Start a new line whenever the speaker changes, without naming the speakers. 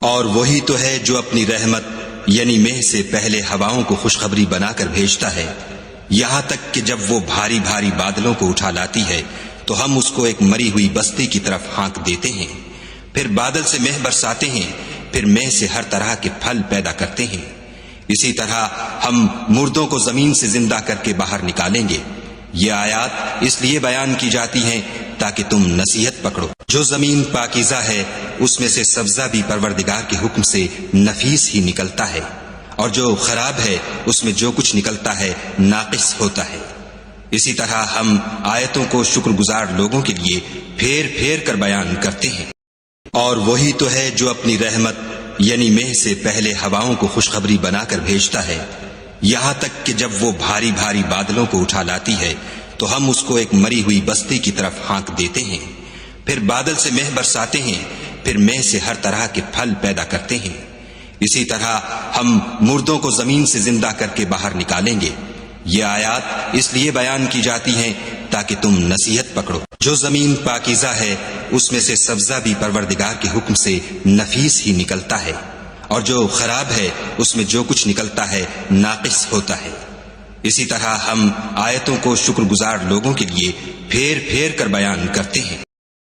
اور وہی تو ہے جو اپنی رحمت یعنی مہ سے پہلے ہواؤں کو خوشخبری بنا کر بھیجتا ہے، یہاں تک کہ جب وہ بھاری بھاری بادلوں کو اٹھا لاتی ہے تو ہم اس کو ایک مری ہوئی بستی کی طرف ہانک دیتے ہیں، پھر بادل سے مہ برساتے ہیں، پھر مہ سے ہر طرح کے پھل پیدا کرتے ہیں۔ اسی طرح ہم مردوں کو زمین سے زندہ کر کے باہر نکالیں گے۔ یہ آیات اس لیے بیان کی جاتی ہیں تاکہ تم نصیحت پکڑو۔ جو زمین پاکیزہ ہے اس میں سے سبزہ بھی پروردگار کے حکم سے نفیس ہی نکلتا ہے، اور جو خراب ہے اس میں جو کچھ نکلتا ہے ناقص ہوتا ہے۔ اسی طرح ہم آیتوں کو شکر گزار لوگوں کے لیے پھیر پھیر کر بیان کرتے ہیں۔ اور وہی تو ہے جو اپنی رحمت یعنی مہ سے پہلے ہواؤں کو خوشخبری بنا کر بھیجتا ہے، یہاں تک کہ جب وہ بھاری بھاری بادلوں کو اٹھا لاتی ہے تو ہم اس کو ایک مری ہوئی بستی کی طرف ہانک دیتے ہیں، پھر بادل سے مہ برساتے ہیں، پھر مہ سے ہر طرح کے پھل پیدا کرتے ہیں۔ اسی طرح ہم مردوں کو زمین سے زندہ کر کے باہر نکالیں گے۔ یہ آیات اس لیے بیان کی جاتی ہیں تاکہ تم نصیحت پکڑو۔ جو زمین پاکیزہ ہے اس میں سے سبزہ بھی پروردگار کے حکم سے نفیس ہی نکلتا ہے، اور جو خراب ہے اس میں جو کچھ نکلتا ہے ناقص ہوتا ہے۔ اسی طرح ہم آیتوں کو شکر گزار لوگوں کے لیے پھیر پھیر کر بیان کرتے ہیں۔